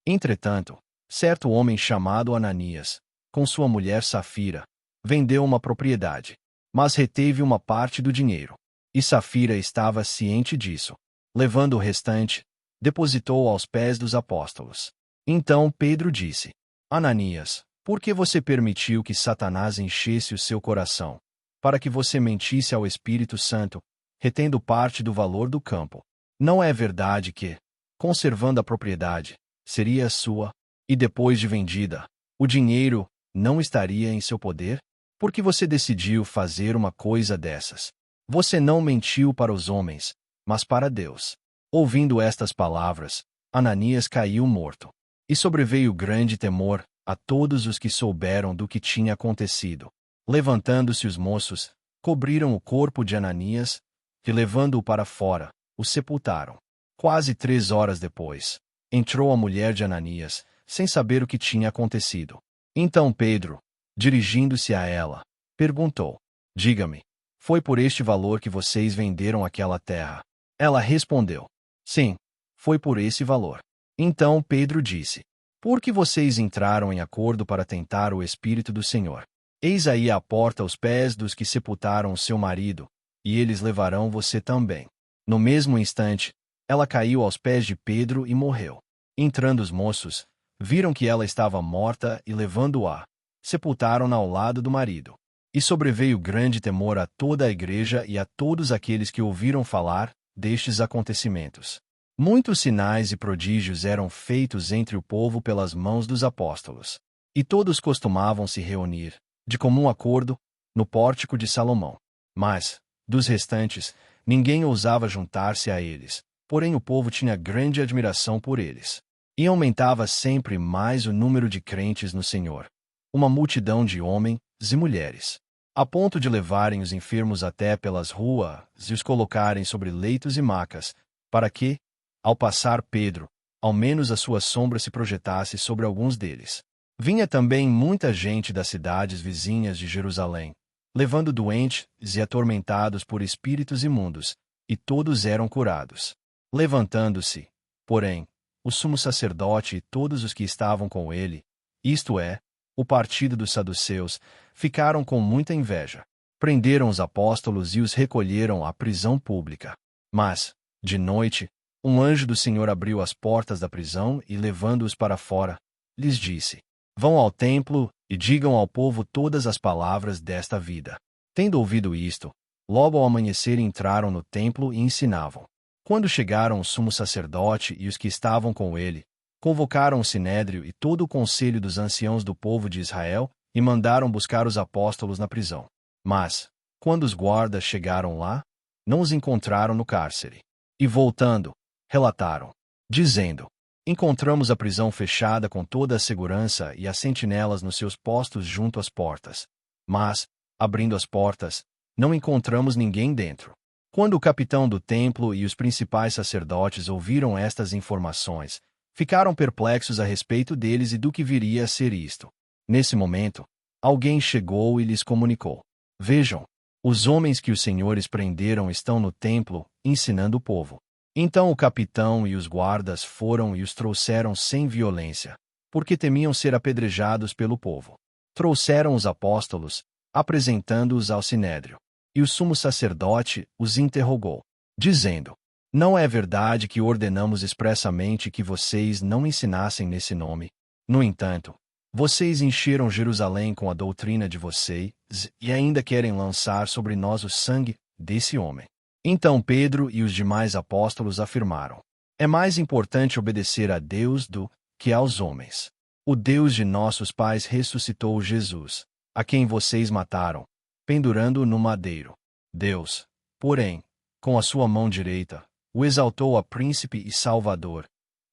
Entretanto, certo homem chamado Ananias, com sua mulher Safira, vendeu uma propriedade, mas reteve uma parte do dinheiro. E Safira estava ciente disso. Levando o restante, depositou aos pés dos apóstolos. Então Pedro disse: Ananias, por que você permitiu que Satanás enchesse o seu coração, para que você mentisse ao Espírito Santo, retendo parte do valor do campo? Não é verdade que, conservando a propriedade, seria sua, e depois de vendida, o dinheiro não estaria em seu poder? Por que você decidiu fazer uma coisa dessas? Você não mentiu para os homens, mas para Deus. Ouvindo estas palavras, Ananias caiu morto. E sobreveio grande temor a todos os que souberam do que tinha acontecido. Levantando-se os moços, cobriram o corpo de Ananias, e levando-o para fora, o sepultaram. Quase 3 horas depois, entrou a mulher de Ananias, sem saber o que tinha acontecido. Então Pedro, dirigindo-se a ela, perguntou: Diga-me, foi por este valor que vocês venderam aquela terra? Ela respondeu: Sim, foi por esse valor. Então Pedro disse: Por que vocês entraram em acordo para tentar o Espírito do Senhor? Eis aí a porta aos pés dos que sepultaram seu marido, e eles levarão você também. No mesmo instante, ela caiu aos pés de Pedro e morreu. Entrando os moços, viram que ela estava morta e, levando-a, sepultaram-na ao lado do marido. E sobreveio grande temor a toda a igreja e a todos aqueles que ouviram falar destes acontecimentos. Muitos sinais e prodígios eram feitos entre o povo pelas mãos dos apóstolos. E todos costumavam se reunir, de comum acordo, no pórtico de Salomão. Mas, dos restantes, ninguém ousava juntar-se a eles, porém o povo tinha grande admiração por eles. E aumentava sempre mais o número de crentes no Senhor, uma multidão de homens e mulheres, a ponto de levarem os enfermos até pelas ruas e os colocarem sobre leitos e macas, para que, ao passar Pedro, ao menos a sua sombra se projetasse sobre alguns deles. Vinha também muita gente das cidades vizinhas de Jerusalém, levando doentes e atormentados por espíritos imundos, e todos eram curados. Levantando-se, porém, o sumo sacerdote e todos os que estavam com ele, isto é, o partido dos saduceus, ficaram com muita inveja. Prenderam os apóstolos e os recolheram à prisão pública. Mas, de noite, um anjo do Senhor abriu as portas da prisão e, levando-os para fora, lhes disse: Vão ao templo e digam ao povo todas as palavras desta vida. Tendo ouvido isto, logo ao amanhecer entraram no templo e ensinavam. Quando chegaram o sumo sacerdote e os que estavam com ele, convocaram o sinédrio e todo o conselho dos anciãos do povo de Israel e mandaram buscar os apóstolos na prisão. Mas, quando os guardas chegaram lá, não os encontraram no cárcere. E voltando, relataram, dizendo: Encontramos a prisão fechada com toda a segurança e as sentinelas nos seus postos junto às portas. Mas, abrindo as portas, não encontramos ninguém dentro. Quando o capitão do templo e os principais sacerdotes ouviram estas informações, ficaram perplexos a respeito deles e do que viria a ser isto. Nesse momento, alguém chegou e lhes comunicou: Vejam, os homens que os senhores prenderam estão no templo, ensinando o povo. Então o capitão e os guardas foram e os trouxeram sem violência, porque temiam ser apedrejados pelo povo. Trouxeram os apóstolos, apresentando-os ao sinédrio. E o sumo sacerdote os interrogou, dizendo: Não é verdade que ordenamos expressamente que vocês não ensinassem nesse nome? No entanto, vocês encheram Jerusalém com a doutrina de vocês e ainda querem lançar sobre nós o sangue desse homem. Então Pedro e os demais apóstolos afirmaram: É mais importante obedecer a Deus do que aos homens. O Deus de nossos pais ressuscitou Jesus, a quem vocês mataram, pendurando-o no madeiro. Deus, porém, com a sua mão direita, o exaltou a príncipe e salvador,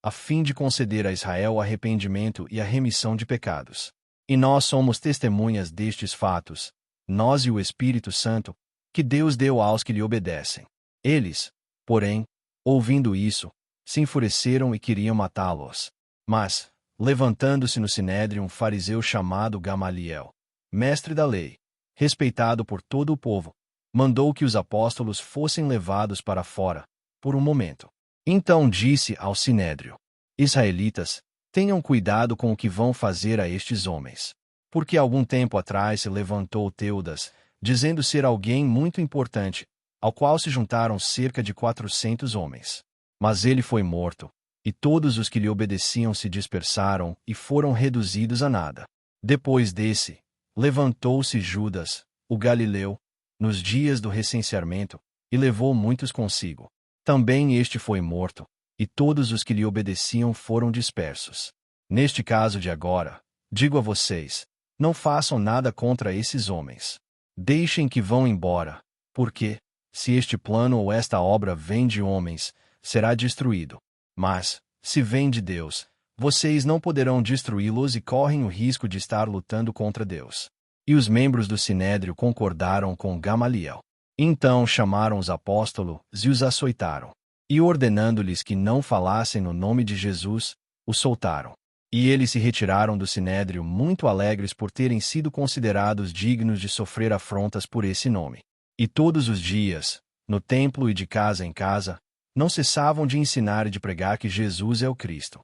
a fim de conceder a Israel arrependimento e a remissão de pecados. E nós somos testemunhas destes fatos, nós e o Espírito Santo, que Deus deu aos que lhe obedecem. Eles, porém, ouvindo isso, se enfureceram e queriam matá-los. Mas, levantando-se no sinédrio um fariseu chamado Gamaliel, mestre da lei, respeitado por todo o povo, mandou que os apóstolos fossem levados para fora, por um momento. Então disse ao sinédrio: Israelitas, Tenham cuidado com o que vão fazer a estes homens. Porque algum tempo atrás se levantou Teudas, dizendo ser alguém muito importante, ao qual se juntaram cerca de 400 homens. Mas ele foi morto, e todos os que lhe obedeciam se dispersaram e foram reduzidos a nada. Depois desse, levantou-se Judas, o Galileu, nos dias do recenseamento, e levou muitos consigo. Também este foi morto, e todos os que lhe obedeciam foram dispersos. Neste caso de agora, digo a vocês, não façam nada contra esses homens. Deixem que vão embora, porque, se este plano ou esta obra vem de homens, será destruído. Mas, se vem de Deus, vocês não poderão destruí-los e correm o risco de estar lutando contra Deus. E os membros do Sinédrio concordaram com Gamaliel. Então chamaram os apóstolos e os açoitaram. E ordenando-lhes que não falassem no nome de Jesus, os soltaram. E eles se retiraram do Sinédrio muito alegres por terem sido considerados dignos de sofrer afrontas por esse nome. E todos os dias, no templo e de casa em casa, não cessavam de ensinar e de pregar que Jesus é o Cristo.